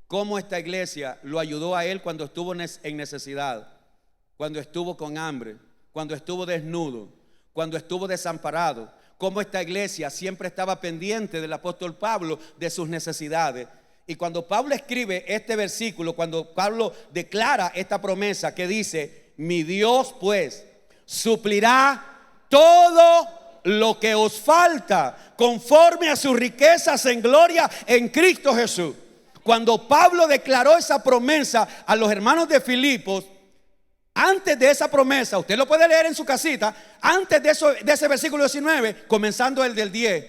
cómo esta iglesia lo ayudó a él cuando estuvo en necesidad, cuando estuvo con hambre, cuando estuvo desnudo, cuando estuvo desamparado. Cómo esta iglesia siempre estaba pendiente del apóstol Pablo, de sus necesidades. Y cuando Pablo escribe este versículo, cuando Pablo declara esta promesa que dice: mi Dios pues suplirá todo lo que os falta conforme a sus riquezas en gloria en Cristo Jesús. Cuando Pablo declaró esa promesa a los hermanos de Filipos, antes de esa promesa, usted lo puede leer en su casita, antes de ese versículo 19, comenzando el del 10,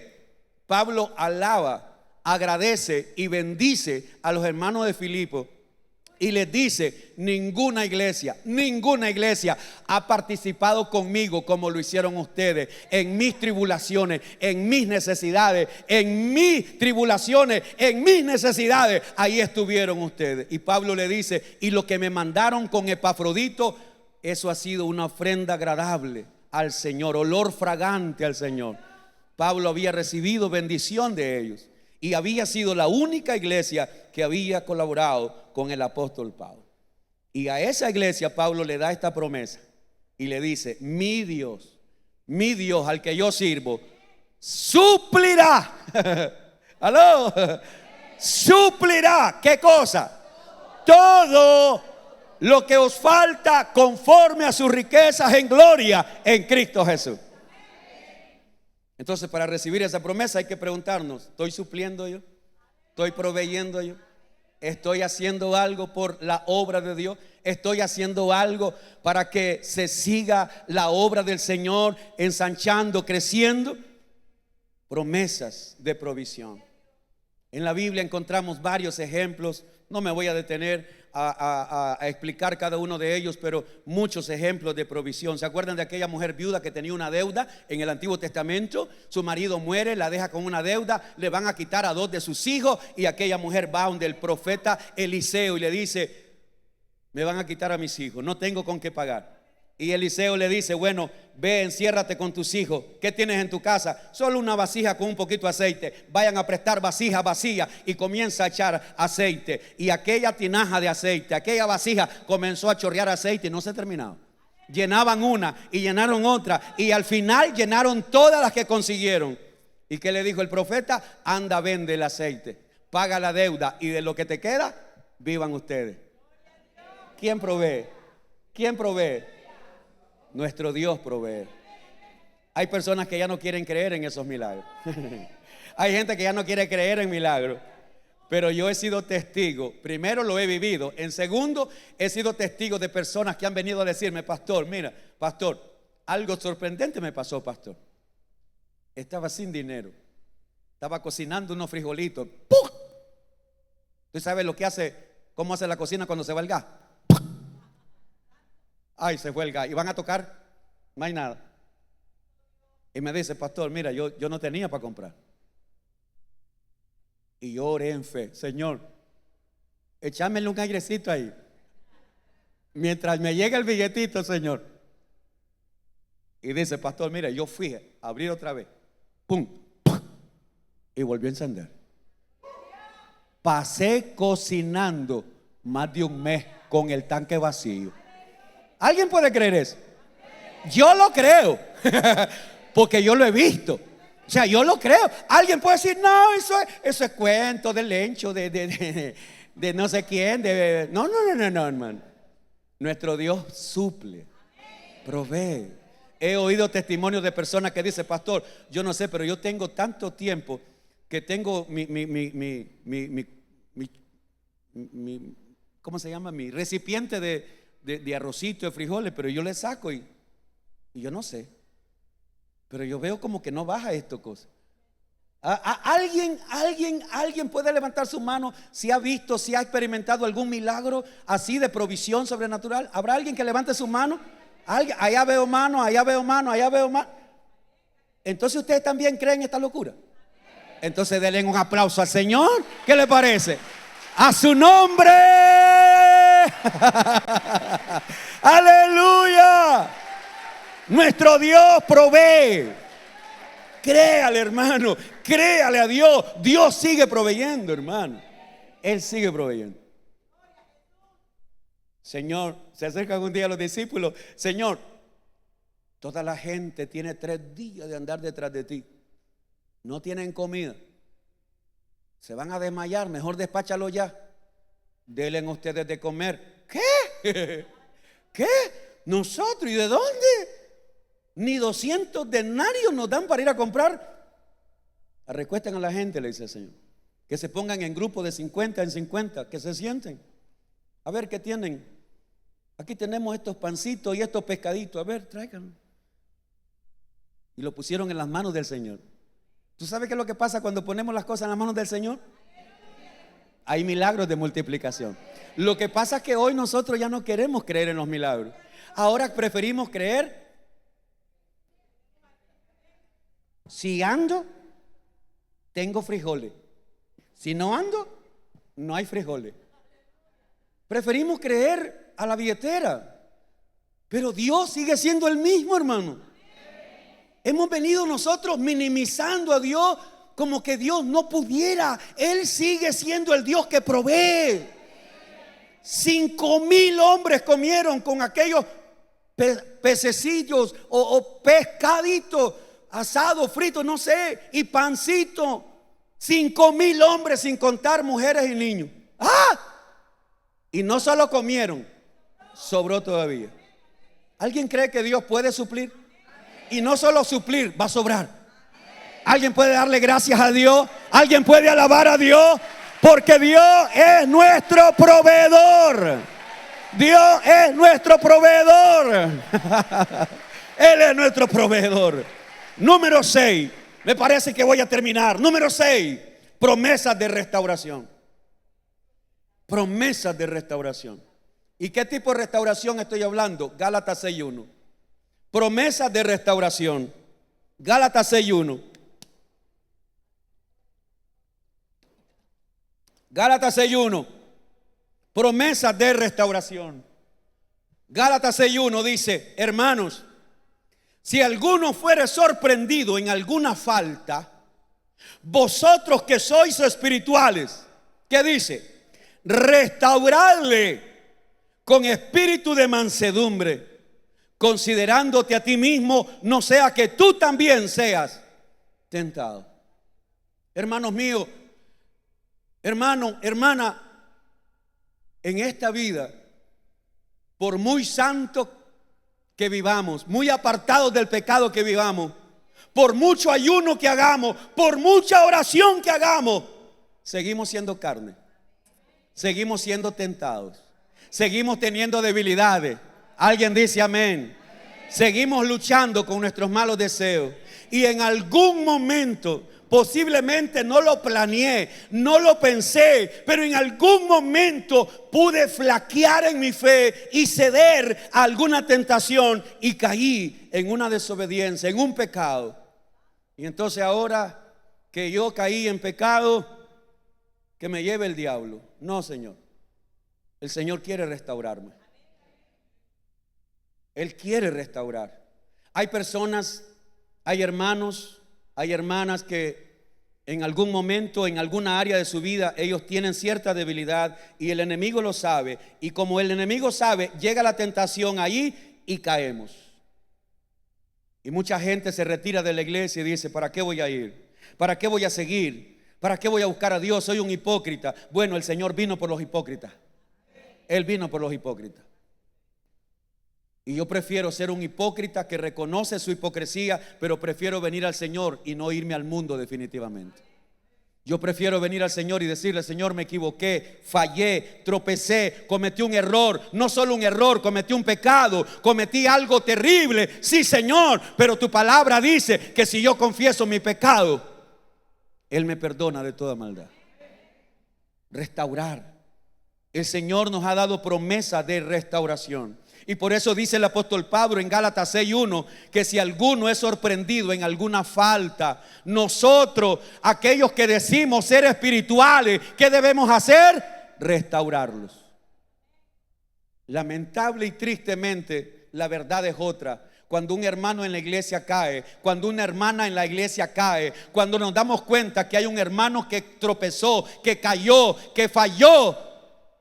Pablo alaba, agradece y bendice a los hermanos de Filipos. Y les dice, ninguna iglesia ha participado conmigo como lo hicieron ustedes en mis tribulaciones, en mis necesidades, en mis tribulaciones, en mis necesidades. Ahí estuvieron ustedes. Y Pablo le dice, y lo que me mandaron con Epafrodito, eso ha sido una ofrenda agradable al Señor, olor fragante al Señor. Pablo había recibido bendición de ellos y había sido la única iglesia que había colaborado con el apóstol Pablo. Y a esa iglesia Pablo le da esta promesa y le dice, mi Dios al que yo sirvo, suplirá. ¿Aló? Suplirá, ¿qué cosa? Todo lo que os falta conforme a sus riquezas en gloria en Cristo Jesús. Entonces, para recibir esa promesa hay que preguntarnos, ¿estoy supliendo yo? ¿Estoy proveyendo yo? ¿Estoy haciendo algo por la obra de Dios? ¿Estoy haciendo algo para que se siga la obra del Señor ensanchando, creciendo? Promesas de provisión. En la Biblia encontramos varios ejemplos. No me voy a detener a explicar cada uno de ellos, pero muchos ejemplos de provisión. ¿Se acuerdan de aquella mujer viuda que tenía una deuda en el Antiguo Testamento? Su marido muere, la deja con una deuda, le van a quitar a 2 de sus hijos y aquella mujer va donde el profeta Eliseo y le dice, me van a quitar a mis hijos, no tengo con qué pagar. Y Eliseo le dice, bueno, ve, enciérrate con tus hijos. ¿Qué tienes en tu casa? Solo una vasija con un poquito de aceite. Vayan a prestar vasija vacía. Y comienza a echar aceite. Y aquella tinaja de aceite, aquella vasija comenzó a chorrear aceite y no se terminaba. Llenaban una y llenaron otra. Y al final llenaron todas las que consiguieron. ¿Y qué le dijo el profeta? Anda, vende el aceite, paga la deuda y de lo que te queda, vivan ustedes. ¿Quién provee? ¿Quién provee? Nuestro Dios provee. Hay personas que ya no quieren creer en esos milagros. Hay gente que ya no quiere creer en milagros. Pero yo he sido testigo. Primero lo he vivido. En segundo, he sido testigo de personas que han venido a decirme, pastor, mira, pastor, algo sorprendente me pasó, pastor. Estaba sin dinero. Estaba cocinando unos frijolitos. ¡Pum! ¿Tú sabes lo que hace? ¿Cómo hace la cocina cuando se va el gas? Ay, se fue el gas. Y van a tocar, no hay nada. Y me dice, pastor, mira, yo no tenía para comprar. Y yo oré en fe, Señor, échamele un airecito ahí. Mientras me llega el billetito, Señor. Y dice, pastor, mira, yo fui a abrir otra vez. Pum, pum, y volvió a encender. Pasé cocinando más de un mes con el tanque vacío. ¿Alguien puede creer eso? Yo lo creo. Porque yo lo he visto. O sea, yo lo creo. Alguien puede decir, no, eso es cuento del lencho, de no sé quién. No, hermano. Nuestro Dios suple, provee. He oído testimonios de personas que dicen, pastor, yo no sé, pero yo tengo tanto tiempo que tengo ¿cómo se llama? Mi recipiente de arrocito, de frijoles, pero yo le saco y yo no sé. Pero yo veo como que no baja esto cosa. ¿Alguien puede levantar su mano si ha visto, si ha experimentado algún milagro así de provisión sobrenatural? ¿Habrá alguien que levante su mano? ¿Alguien? Allá veo mano, allá veo mano, allá veo mano. Entonces ustedes también creen esta locura. Entonces denle un aplauso al Señor. ¿Qué le parece? A su nombre. Aleluya. Nuestro Dios provee. Créale, hermano, créale a Dios. Dios sigue proveyendo, hermano. Él sigue proveyendo. Señor, se acercan un día los discípulos. Señor, toda la gente tiene 3 días de andar detrás de ti. No tienen comida. Se van a desmayar, mejor despáchalo ya. Denle ustedes de comer. ¿Qué? ¿Qué? ¿Nosotros? ¿Y de dónde? Ni 200 denarios nos dan para ir a comprar. Recuesten a la gente, le dice el Señor, que se pongan en grupo de 50 en 50, que se sienten. A ver qué tienen. Aquí tenemos estos pancitos y estos pescaditos. A ver, tráiganlo. Y lo pusieron en las manos del Señor. ¿Tú sabes qué es lo que pasa cuando ponemos las cosas en las manos del Señor? Hay milagros de multiplicación. Lo que pasa es que hoy nosotros ya no queremos creer en los milagros. Ahora preferimos creer. Si ando, tengo frijoles. Si no ando, no hay frijoles. Preferimos creer a la billetera. Pero Dios sigue siendo el mismo, hermano. Hemos venido nosotros minimizando a Dios como que Dios no pudiera. Él sigue siendo el Dios que provee. 5,000 hombres comieron con aquellos pececillos o pescaditos asados, fritos, no sé, y pancito. 5,000 hombres, sin contar mujeres y niños. ¡Ah! Y no solo comieron, sobró todavía. ¿Alguien cree que Dios puede suplir? Y no solo suplir, va a sobrar. ¿Alguien puede darle gracias a Dios? ¿Alguien puede alabar a Dios? Porque Dios es nuestro proveedor. Dios es nuestro proveedor. Él es nuestro proveedor. Número 6. Me parece que voy a terminar. Número 6. Promesas de restauración. Promesas de restauración. ¿Y qué tipo de restauración estoy hablando? Gálatas 6:1. Promesas de restauración. Gálatas 6:1. Gálatas 6:1. Promesas de restauración. Gálatas 6:1 dice: hermanos, si alguno fuere sorprendido en alguna falta, vosotros que sois espirituales, ¿qué dice? Restauradle con espíritu de mansedumbre, considerándote a ti mismo, no sea que tú también seas tentado. Hermanos míos, hermano, hermana, en esta vida, por muy santo que vivamos, muy apartados del pecado que vivamos, por mucho ayuno que hagamos, por mucha oración que hagamos, seguimos siendo carne, seguimos siendo tentados, seguimos teniendo debilidades. Alguien dice amén. Seguimos luchando con nuestros malos deseos. Y en algún momento, posiblemente no lo planeé, no lo pensé, pero en algún momento pude flaquear en mi fe y ceder a alguna tentación y caí en una desobediencia, en un pecado. Y entonces ahora que yo caí en pecado, que me lleve el diablo. No, Señor. El Señor quiere restaurarme. Él quiere restaurar. Hay personas, hay hermanos, hay hermanas que en algún momento, en alguna área de su vida, ellos tienen cierta debilidad y el enemigo lo sabe. Y como el enemigo sabe, llega la tentación ahí y caemos. Y mucha gente se retira de la iglesia y dice: ¿para qué voy a ir? ¿Para qué voy a seguir? ¿Para qué voy a buscar a Dios? Soy un hipócrita. Bueno, el Señor vino por los hipócritas. Él vino por los hipócritas. Y yo prefiero ser un hipócrita que reconoce su hipocresía, pero prefiero venir al Señor y no irme al mundo definitivamente. Yo prefiero venir al Señor y decirle: Señor, me equivoqué, fallé, tropecé, cometí un error. No solo un error, cometí un pecado, cometí algo terrible. Sí, Señor, pero tu palabra dice que si yo confieso mi pecado, Él me perdona de toda maldad. Restaurar. El Señor nos ha dado promesa de restauración. Y por eso dice el apóstol Pablo en Gálatas 6:1 que si alguno es sorprendido en alguna falta, nosotros, aquellos que decimos ser espirituales, ¿qué debemos hacer? Restaurarlos. Lamentable y tristemente, la verdad es otra. Cuando un hermano en la iglesia cae, cuando una hermana en la iglesia cae, cuando nos damos cuenta que hay un hermano que tropezó, que cayó, que falló,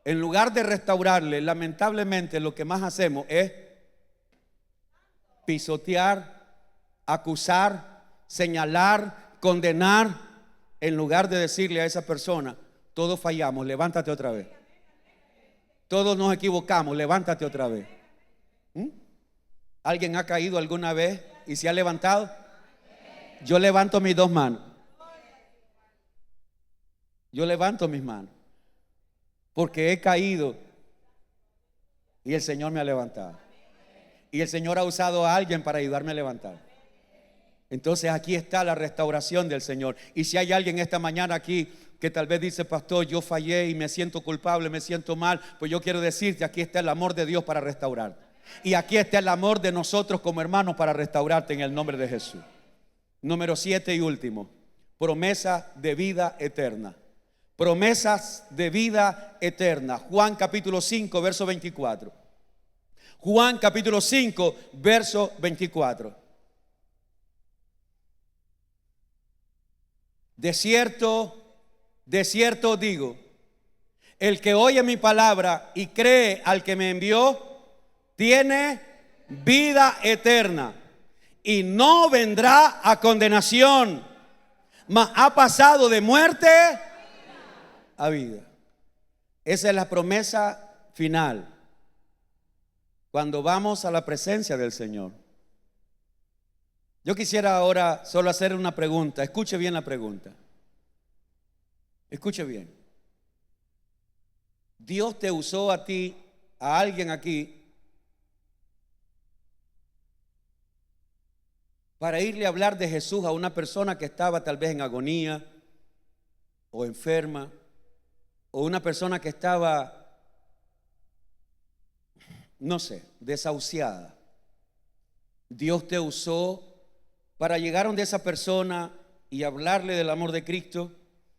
en lugar de restaurarle, lamentablemente lo que más hacemos es pisotear, acusar, señalar, condenar, en lugar de decirle a esa persona: todos fallamos, levántate otra vez. Todos nos equivocamos, levántate otra vez. ¿Alguien ha caído alguna vez ¿Y se ha levantado? Yo levanto mis dos manos. Yo levanto mis manos. Porque he caído y el Señor me ha levantado. Y el Señor ha usado a alguien para ayudarme a levantar. Entonces aquí está la restauración del Señor. Y si hay alguien esta mañana aquí que tal vez dice: pastor, yo fallé y me siento culpable, me siento mal, pues yo quiero decirte, aquí está el amor de Dios para restaurarte. Y aquí está el amor de nosotros como hermanos para restaurarte en el nombre de Jesús. Número 7 y último: promesa de vida eterna. Promesas de vida eterna. Juan capítulo 5, verso 24. Juan capítulo 5, verso 24. De cierto os digo, el que oye mi palabra y cree al que me envió, tiene vida eterna y no vendrá a condenación, mas ha pasado de muerte a vida. Esa es la promesa final cuando vamos a la presencia del Señor. Yo quisiera ahora solo hacer una pregunta. Escuche bien la pregunta. Escuche bien. Dios te usó a ti, a alguien aquí, para irle a hablar de Jesús a una persona que estaba tal vez en agonía o enferma, o una persona que estaba, no sé, desahuciada. Dios te usó para llegar donde esa persona y hablarle del amor de Cristo.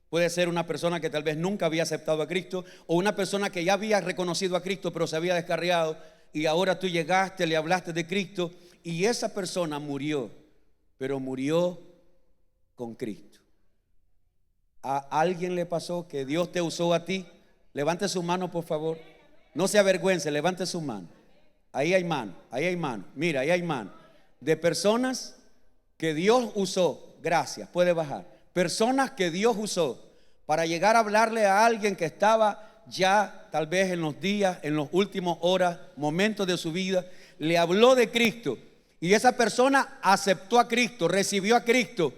Puede ser una persona que tal vez nunca había aceptado a Cristo, o una persona que ya había reconocido a Cristo pero se había descarriado, y ahora tú llegaste, le hablaste de Cristo y esa persona murió, pero murió con Cristo. ¿A alguien le pasó que Dios te usó a ti? Levante su mano, por favor. No se avergüence, levante su mano. Ahí hay mano, ahí hay mano. Mira, ahí hay mano. De personas que Dios usó. Gracias, puede bajar. Personas que Dios usó para llegar a hablarle a alguien que estaba ya tal vez en los días, en los últimos horas, momentos de su vida. Le habló de Cristo y esa persona aceptó a Cristo, recibió a Cristo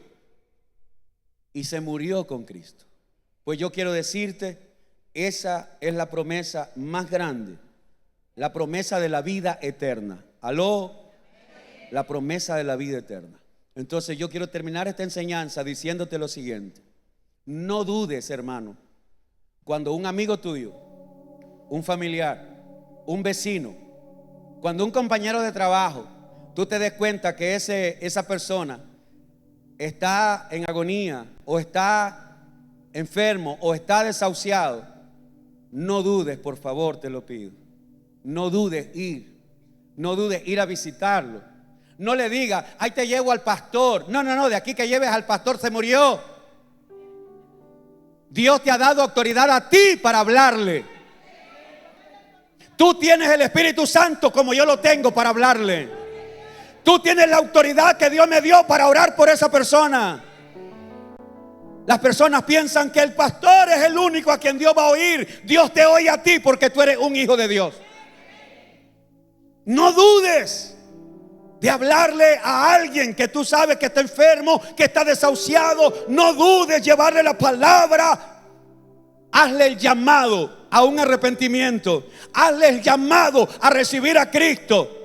y se murió con Cristo. Pues yo quiero decirte, esa es la promesa más grande, la promesa de la vida eterna. Aló, la promesa de la vida eterna. Entonces yo quiero terminar esta enseñanza diciéndote lo siguiente: no dudes, hermano, cuando un amigo tuyo, un familiar, un vecino, cuando un compañero de trabajo, tú te des cuenta que esa persona está en agonía, o está enfermo, o está desahuciado. No dudes, por favor, te lo pido. No dudes ir. No dudes ir a visitarlo. No le diga: ahí te llevo al pastor. No, de aquí que lleves al pastor se murió. Dios te ha dado autoridad a ti para hablarle. Tú tienes el Espíritu Santo como yo lo tengo para hablarle. Tú tienes la autoridad que Dios me dio para orar por esa persona. Las personas piensan que el pastor es el único a quien Dios va a oír. Dios te oye a ti porque tú eres un hijo de Dios. No dudes de hablarle a alguien que tú sabes que está enfermo, que está desahuciado. No dudes llevarle la palabra. Hazle el llamado a un arrepentimiento. Hazle el llamado a recibir a Cristo.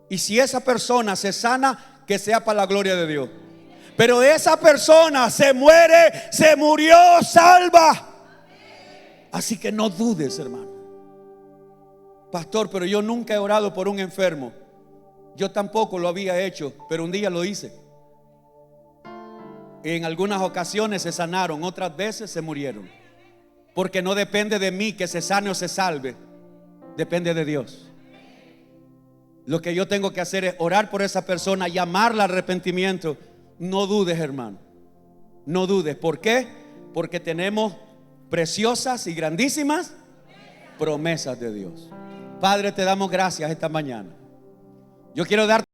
Y si esa persona se sana, que sea para la gloria de Dios. Pero esa persona se muere, se murió salva. Así que no dudes, hermano. Pastor, pero yo nunca he orado por un enfermo. Yo tampoco lo había hecho, pero un día lo hice. En algunas ocasiones se sanaron, otras veces se murieron. Porque no depende de mí que se sane o se salve. Depende de Dios. Lo que yo tengo que hacer es orar por esa persona, llamarla al arrepentimiento. No dudes, hermano. No dudes. ¿Por qué? Porque tenemos preciosas y grandísimas promesas de Dios. Padre, te damos gracias esta mañana. Yo quiero darte